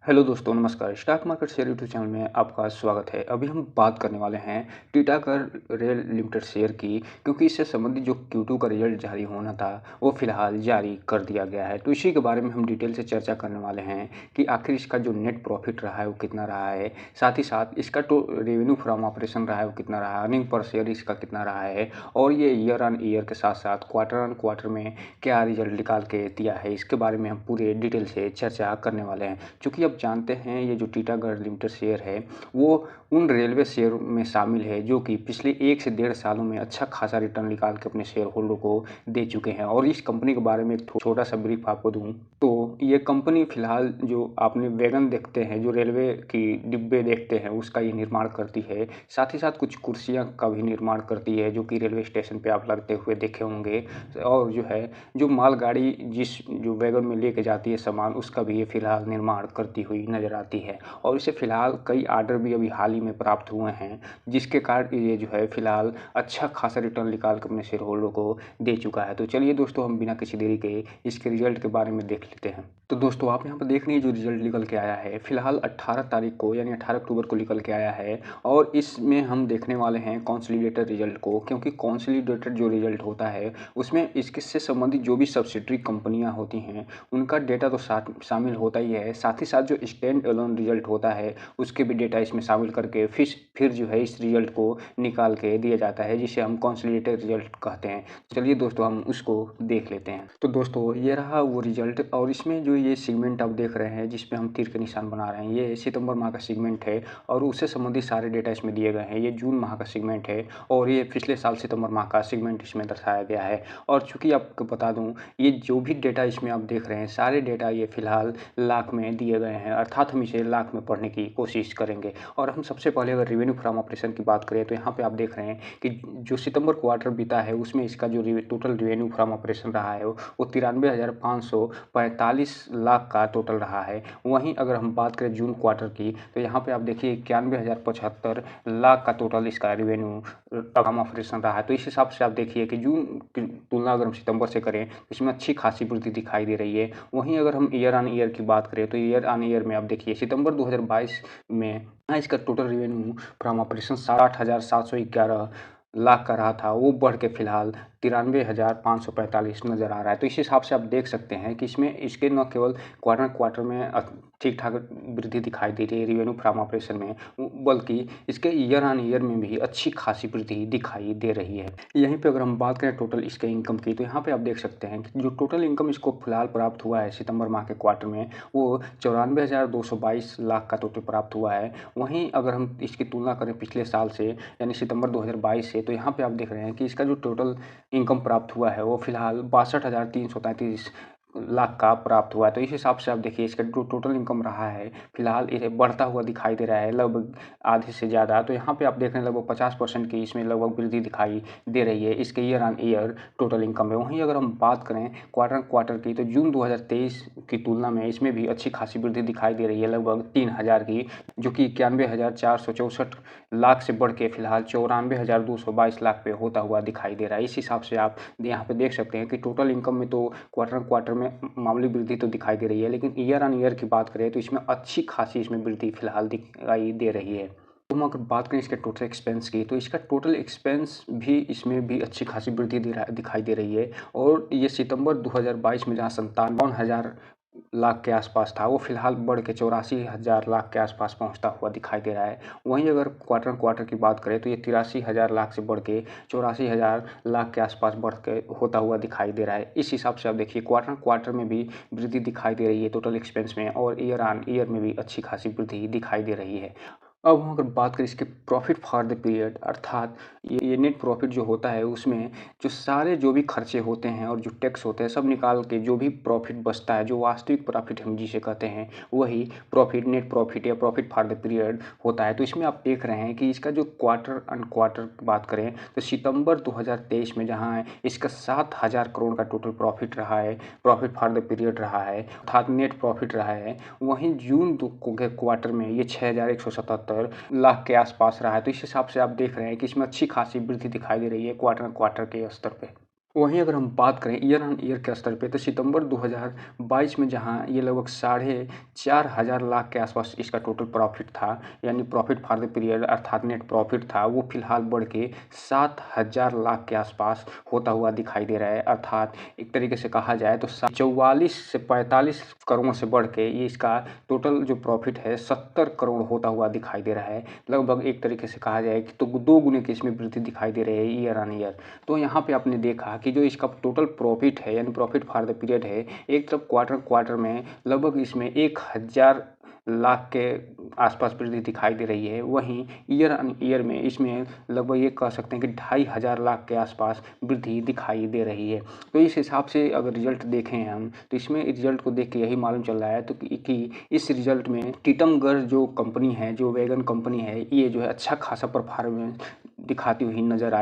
Hello दोस्तों, नमस्कार। Stock market share YouTube channel में आपका स्वागत है। अभी हम बात करने वाले हैं टीटागढ़ रेल लिमिटेड शेयर की, क्योंकि इससे संबंधित जो Q2 का रिजल्ट जारी होना था वो फिलहाल जारी कर दिया गया है। तो इसी के बारे में हम डिटेल से चर्चा करने वाले हैं कि आखिर इसका जो नेट प्रॉफिट रहा है वो कितना रहा है, साथ ही साथ इसका रेवेन्यू फ्रॉम ऑपरेशन रहा है वो कितना रहा है, अर्निंग पर शेयर इसका कितना रहा है, और ये ईयर ऑन ईयर के साथ साथ क्वार्टर ऑन क्वार्टर में क्या रिजल्ट निकाल के दिया है, इसके बारे में हम पूरे डिटेल से चर्चा करने वाले हैं। चूँकि अब जानते हैं ये जो टीटागढ़ लिमिटेड शेयर है वो उन रेलवे शेयर में शामिल है जो कि पिछले 1 से 1.5 सालों में अच्छा खासा रिटर्न निकाल के अपने शेयर होल्डर को दे चुके हैं। और इस कंपनी के बारे में एक छोटा सा ब्रीफ आपको दूं तो ये कंपनी फिलहाल जो आपने वैगन देखते हैं, जो रेलवे की डिब्बे देखते हैं, उसका ये निर्माण करती है। साथ ही साथ कुछ कुर्सियाँ का भी निर्माण करती है जो कि रेलवे स्टेशन पर आप लगते हुए देखे होंगे। और जो है जो मालगाड़ी जो वैगन में लेके जाती है सामान, उसका भी ये फिलहाल निर्माण करती हुई नज़र आती है। और इसे फिलहाल कई आर्डर भी अभी हाल ही में प्राप्त हुए हैं, जिसके कारण ये जो है फिलहाल अच्छा खासा रिटर्न निकाल कर अपने शेयर होल्डर को दे चुका है। तो चलिए दोस्तों, हम बिना किसी देरी के इसके रिजल्ट के बारे में देख लेते हैं। तो दोस्तों, आप यहाँ पर देख रहे हैं जो रिजल्ट निकल के आया है फिलहाल 18 तारीख को, यानी 18 अक्टूबर को निकल के आया है। और इसमें हम देखने वाले हैं कॉन्सोलिडेटेड रिजल्ट को, क्योंकि कॉन्सोलिडेटेड जो रिजल्ट होता है उसमें इससे संबंधित जो भी सब्सिडरी कंपनियाँ होती हैं उनका डेटा तो शामिल होता ही है। साथ ही साथ जो स्टैंड अलोन रिजल्ट होता है उसके भी डेटा इसमें शामिल करके फिर जो है इस रिजल्ट को निकाल के दिया जाता है, जिसे हम कॉन्सोलिडेटेड रिजल्ट कहते हैं। चलिए दोस्तों, हम उसको देख लेते हैं। तो दोस्तों, ये रहा वो रिजल्ट। और इसमें जो ये सेगमेंट आप देख रहे हैं जिसमें हम तीर के निशान बना रहे हैं, ये सितंबर माह का सेगमेंट है और उससे संबंधित सारे डेटा इसमें दिए गए हैं। ये जून माह का सेगमेंट है और ये पिछले साल सितंबर माह का सेगमेंट इसमें दर्शाया गया है। और चूंकि आपको बता दूं, ये जो भी डेटा इसमें आप देख रहे हैं सारे डेटा ये फिलहाल लाख में दिए गए हैं, अर्थात हम इसे लाख में पढ़ने की कोशिश करेंगे। और हम सबसे पहले अगर रेवेन्यू फ्रॉम ऑपरेशन की बात करें तो यहाँ पे आप देख रहे हैं कि जो सितंबर क्वार्टर बीता है उसमें इसका जो टोटल रेवेन्यू फ्रॉम ऑपरेशन रहा है वो 93,545 लाख का टोटल रहा है। वहीं अगर हम बात करें जून क्वार्टर की तो यहाँ पे आप देखिए 91,075 लाख का टोटल इसका रेवेन्यू फ्रॉम ऑपरेशन रहा है। तो इस हिसाब से आप देखिए कि जून की तुलना अगर हम सितंबर से करें तो इसमें अच्छी खासी वृद्धि दिखाई दे रही है। वहीं अगर हम ईयर ऑन ईयर की बात करें तो ईयर ऑन ईयर में आप देखिए सितंबर 2022 में इसका total revenue from operation 60,711 lakh का रहा था, वो बढ़ के फिलहाल 93,545 नज़र आ रहा है। तो इस हिसाब से आप देख सकते हैं कि इसमें इसके न केवल क्वार्टर में ठीक ठाक वृद्धि दिखाई दे रही है रेवेन्यू फ्रॉम ऑपरेशन में, बल्कि इसके ईयर ऑन ईयर में भी अच्छी खासी वृद्धि दिखाई दे रही है। यहीं पे अगर हम बात करें टोटल इसके इनकम की तो यहाँ पे आप देख सकते हैं कि जो टोटल इनकम इसको फिलहाल प्राप्त हुआ है सितंबर माह के क्वार्टर में वो 94,222 लाख का टोटल प्राप्त हुआ है। वहीं अगर हम इसकी तुलना करें पिछले साल से यानी सितंबर 2022 से, तो यहाँ पे आप देख रहे हैं कि इसका जो टोटल इनकम प्राप्त हुआ है वो फिलहाल 62,333 लाख का प्राप्त हुआ है। तो इस हिसाब से आप देखिए इसका जो टोटल इनकम रहा है फिलहाल ये बढ़ता हुआ दिखाई दे रहा है, लगभग आधे से ज़्यादा। तो यहाँ पे आप देख रहे हैं लगभग 50% की इसमें लगभग वृद्धि दिखाई दे रही है इसके year on year total income में। वहीं अगर हम बात करें क्वार्टर की तो जून 2023 की तुलना में इसमें भी अच्छी खासी वृद्धि दिखाई दे रही है, लगभग 3,000 की, जो कि 91,464 लाख से बढ़ के फिलहाल 94,222 लाख पे होता हुआ दिखाई दे रहा है। इस हिसाब से आप यहाँ पे देख सकते हैं कि टोटल इनकम में तो क्वार्टर में मामूली वृद्धि तो दिखाई दे रही है, लेकिन ईयर ऑन ईयर की बात करें तो इसमें अच्छी खासी इसमें वृद्धि फिलहाल दिखाई दे रही है। तो हम अगर बात करें इसके टोटल एक्सपेंस की तो इसका टोटल एक्सपेंस भी इसमें भी अच्छी खासी वृद्धि दिखाई दे रही है। और ये सितंबर 2022 में जहाँ 57,000 लाख के आसपास था वो फिलहाल बढ़ के 84,000 लाख के आसपास पहुंचता हुआ दिखाई दे रहा है। वहीं अगर क्वार्टर की बात करें तो ये 83,000 लाख से बढ़ के 84,000 लाख के आसपास बढ़ के होता हुआ दिखाई दे रहा है। इस हिसाब से आप देखिए क्वार्टर में भी वृद्धि दिखाई दे रही है टोटल एक्सपेंस में, और ईयर ऑन ईयर में भी अच्छी खासी वृद्धि दिखाई दे रही है। अब हम अगर बात करें इसके प्रॉफिट फॉर द पीरियड, अर्थात ये नेट प्रॉफिट जो होता है उसमें जो भी खर्चे होते हैं और जो टैक्स होते हैं सब निकाल के जो भी प्रॉफिट बचता है, जो वास्तविक प्रॉफिट हम जिसे कहते हैं, वही प्रॉफिट नेट प्रॉफिट या प्रॉफिट फॉर द पीरियड होता है। तो इसमें आप देख रहे हैं कि इसका जो क्वार्टर ऑन क्वार्टर की बात करें तो सितंबर 2023 में जहाँ इसका 7,000 करोड़ का टोटल प्रॉफिट रहा है, प्रॉफिट फॉर द पीरियड रहा है, अर्थात नेट प्रॉफिट रहा है, वहीं जून के क्वार्टर में ये 6,177 लाख के आसपास रहा है। तो इस हिसाब से आप देख रहे हैं कि इसमें अच्छी खासी वृद्धि दिखाई दे रही है क्वार्टर के स्तर पे। वहीं अगर हम बात करें ईयर ऑन ईयर के स्तर पे, तो सितंबर 2022 में जहां ये लगभग 4,500 लाख के आसपास इसका टोटल प्रॉफिट था, यानी प्रॉफिट फॉर द पीरियड अर्थात नेट प्रॉफिट था, वो फिलहाल बढ़ के 7,000 लाख के आसपास होता हुआ दिखाई दे रहा है। अर्थात एक तरीके से कहा जाए तो 44 से 45 करोड़ से बढ़ के ये इसका टोटल जो प्रॉफिट है 70 करोड़ होता हुआ दिखाई दे रहा है। लगभग एक तरीके से कहा जाए कि तो 2 गुने की इसमें वृद्धि दिखाई दे रही है ईयर ऑन ईयर। तो यहाँ पे आपने देखा कि जो इसका टोटल प्रॉफिट है, यानी प्रॉफिट फॉर द पीरियड है, एक तरफ क्वार्टर में लगभग इसमें 1,000 लाख के आसपास वृद्धि दिखाई दे रही है। वहीं ईयर ऑन ईयर में इसमें लगभग ये कह सकते हैं कि 2,500 लाख के आसपास वृद्धि दिखाई दे रही है। तो इस हिसाब से अगर रिजल्ट देखें हम, तो इसमें रिजल्ट को देख के यही मालूम चल रहा है तो कि इस रिजल्ट में टीटमगढ़ जो कंपनी है, जो वैगन कंपनी है, ये जो है अच्छा खासा परफॉर्मेंस दिखाती हुई नज़र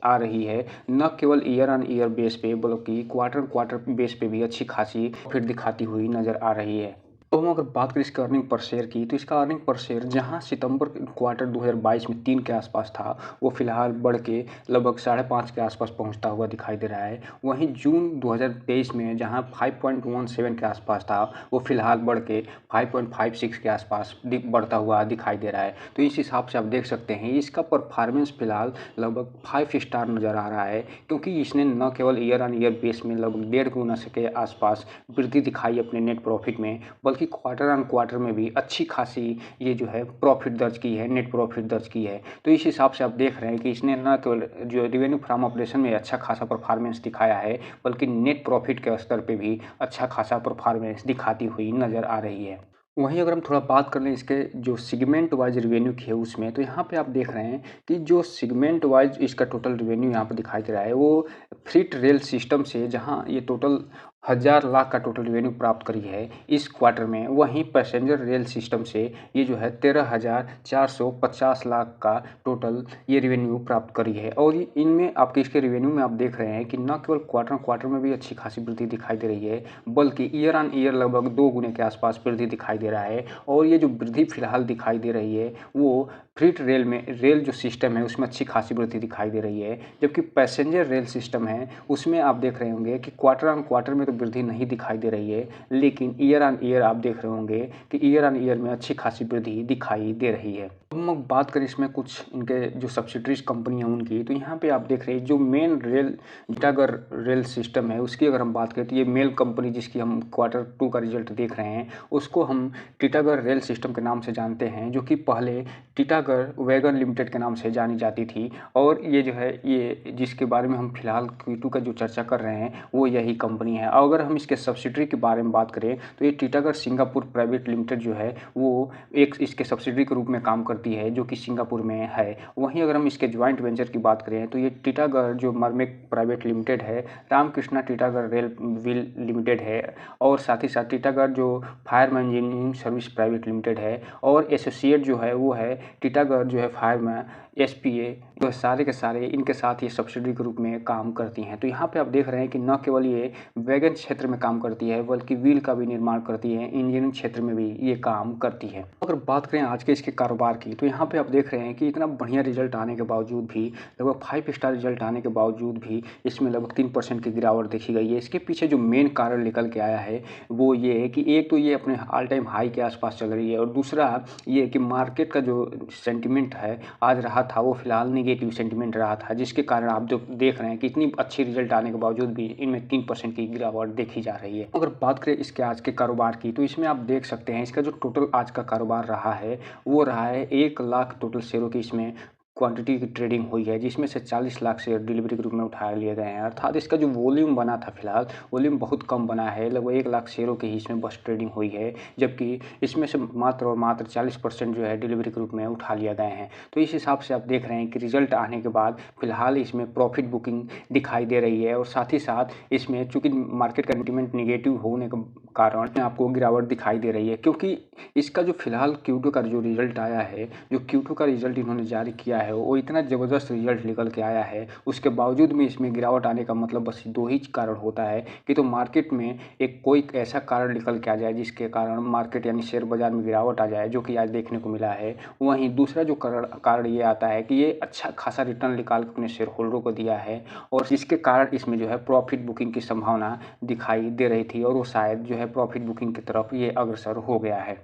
आ रही है। न केवल ईयर ऑन ईयर बेस पे बल्कि क्वार्टर बेस पे भी अच्छी खासी प्रॉफिट दिखाती हुई नज़र आ रही है। तो हम अगर बात करें इसका अर्निंग पर शेयर की, तो इसका अर्निंग पर शेयर जहां सितंबर क्वार्टर 2022 में 3 के आसपास था, वो फिलहाल बढ़ के लगभग 5.5 के आसपास पहुंचता हुआ दिखाई दे रहा है। वहीं जून 2023 में जहां 5.17 के आसपास था, वो फिलहाल बढ़ के 5.56 के आसपास बढ़ता हुआ दिखाई दे रहा है। तो इस हिसाब से आप देख सकते हैं इसका परफॉर्मेंस फिलहाल लगभग 5 स्टार नज़र आ रहा है, क्योंकि इसने न केवल ईयर ऑन ईयर बेस में लगभग 1.5 गुना के आसपास वृद्धि दिखाई अपने नेट प्रॉफिट में, बल्कि क्वार्टर ऑन क्वार्टर में भी अच्छी खासी ये जो है प्रॉफिट दर्ज की है, नेट प्रॉफिट दर्ज की है। तो इस हिसाब से आप देख रहे हैं कि इसने न केवल जो रेवेन्यू फ्रॉम ऑपरेशन में अच्छा खासा परफॉर्मेंस दिखाया है, बल्कि नेट प्रॉफिट के स्तर पे भी अच्छा खासा परफॉर्मेंस दिखाती हुई नज़र आ रही है। वहीं अगर हम थोड़ा बात कर लें इसके जो सेगमेंट वाइज रिवेन्यू की है उसमें, तो यहाँ पे आप देख रहे हैं कि जो सेगमेंट वाइज इसका टोटल रिवेन्यू यहाँ पर दिखाई दे रहा है, वो फ्रीट रेल सिस्टम से जहाँ ये टोटल 1,000 लाख का टोटल रिवेन्यू प्राप्त करी है इस क्वार्टर में, वहीं पैसेंजर रेल सिस्टम से ये जो है 13,450 लाख का टोटल ये रिवेन्यू प्राप्त करी है। और इनमें आपके इसके रिवेन्यू में आप देख रहे हैं कि न केवल क्वार्टर में भी अच्छी खासी वृद्धि दिखाई दे रही है, बल्कि ईयर ऑन ईयर लगभग 2 गुने के आसपास वृद्धि दिखाई दे रहा है। और ये जो वृद्धि फिलहाल दिखाई दे रही है वो फ्रीट रेल में, रेल जो सिस्टम है उसमें अच्छी खासी वृद्धि दिखाई दे रही है, जबकि पैसेंजर रेल सिस्टम है उसमें आप देख रहे होंगे कि क्वार्टर ऑन क्वार्टर में तो वृद्धि नहीं दिखाई दे रही है, लेकिन ईयर ऑन ईयर आप देख रहे होंगे कि ईयर ऑन ईयर में अच्छी खासी वृद्धि दिखाई दे रही है। हम बात करें इसमें कुछ इनके जो सब्सिडरीज कंपनी हैं उनकी, तो यहाँ पे आप देख रहे हैं जो main rail Titagarh rail system है उसकी अगर हम बात करें, तो ये मेल कंपनी जिसकी हम क्वार्टर 2 का रिजल्ट देख रहे हैं उसको हम टीटागढ़ रेल सिस्टम के नाम से जानते हैं, जो कि पहले टीटागढ़ वैगन लिमिटेड के नाम से जानी जाती थी। और ये जो है, ये जिसके बारे में हम फिलहाल Q2 का जो चर्चा कर रहे हैं वो यही कंपनी है। और अगर हम इसके सब्सिडरी के बारे में बात करें, तो ये टीटागढ़ सिंगापुर प्राइवेट लिमिटेड जो है वो एक इसके सब्सिडरी के रूप में काम करती है, जो कि सिंगापुर में है। वहीं अगर हम इसके ज्वाइंट वेंचर की बात करें, तो ये टीटागढ़ जो मर्मेक प्राइवेट लिमिटेड है, Ramakrishna Titagarh rail wheel limited है, और साथ ही साथ टीटागढ़ जो fireman engineering service private limited है, और एसोसिएट जो है वो है टीटागढ़ जो है फायरमैन SPA, तो सारे के सारे इनके साथ ये सब्सिडरी के रूप में काम करती हैं। तो यहाँ पे आप देख रहे हैं कि न केवल ये वैगन क्षेत्र में काम करती है, बल्कि व्हील का भी निर्माण करती है, इंजीनियरिंग क्षेत्र में भी ये काम करती है। अगर बात करें आज के इसके कारोबार की, तो यहाँ पे आप देख रहे हैं कि इतना बढ़िया रिजल्ट आने के बावजूद भी, लगभग 5 स्टार रिजल्ट आने के बावजूद भी इसमें लगभग 3% की गिरावट देखी गई है। इसके पीछे जो मेन कारण निकल के आया है वो ये है कि एक तो ये अपने ऑल टाइम हाई के आसपास चल रही है, और दूसरा ये कि मार्केट का जो सेंटिमेंट है आज रहा था वो फिलहाल नेगेटिव सेंटिमेंट रहा था, जिसके कारण आप जो देख रहे हैं कि इतनी अच्छी रिजल्ट आने के बावजूद भी इनमें 3% की गिरावट देखी जा रही है। अगर बात करें इसके आज के कारोबार की, तो इसमें आप देख सकते हैं इसका जो टोटल आज का कारोबार रहा है वो रहा है 1 लाख टोटल शेयरों की इसमें क्वांटिटी की ट्रेडिंग हुई है, जिसमें से 40 लाख शेयर डिलीवरी के रूप में उठा लिए गए हैं। अर्थात इसका जो वॉल्यूम बना था फिलहाल वॉल्यूम बहुत कम बना है, लगभग 1 लाख शेयरों की ही इसमें बस ट्रेडिंग हुई है, जबकि इसमें से मात्र और मात्र 40% जो है डिलीवरी के रूप में उठा लिया गए हैं। तो इस हिसाब से आप देख रहे हैं कि रिजल्ट आने के बाद फिलहाल इसमें प्रॉफिट बुकिंग दिखाई दे रही है, और साथ ही साथ इसमें चूँकि मार्केट का सेंटिमेंट निगेटिव होने के कारण आपको गिरावट दिखाई दे रही है, क्योंकि इसका जो फिलहाल Q2 का जो रिजल्ट आया है, जो Q2 का रिजल्ट इन्होंने जारी किया है वो इतना ज़बरदस्त रिजल्ट निकल के आया है, उसके बावजूद में इसमें गिरावट आने का मतलब बस 2 ही कारण होता है कि तो मार्केट में एक कोई ऐसा कारण निकल के आ जाए जिसके कारण मार्केट यानी शेयर बाज़ार में गिरावट आ जाए, जो कि आज देखने को मिला है। वहीं दूसरा जो कारण ये आता है कि ये अच्छा खासा रिटर्न निकाल के अपने शेयर होल्डरों को दिया है और जिसके कारण इसमें जो है प्रॉफिट बुकिंग की संभावना दिखाई दे रही थी और वो शायद जो है प्रॉफिट बुकिंग की तरफ ये अग्रसर हो गया है।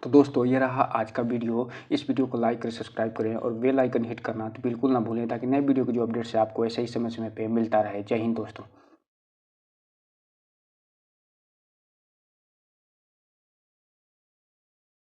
तो दोस्तों ये रहा आज का वीडियो। इस वीडियो को लाइक करें, सब्सक्राइब करें और बेल आइकन हिट करना तो बिल्कुल ना भूलें, ताकि नए वीडियो की जो अपडेट्स है आपको ऐसे ही समय समय पे मिलता रहे। जय हिंद दोस्तों।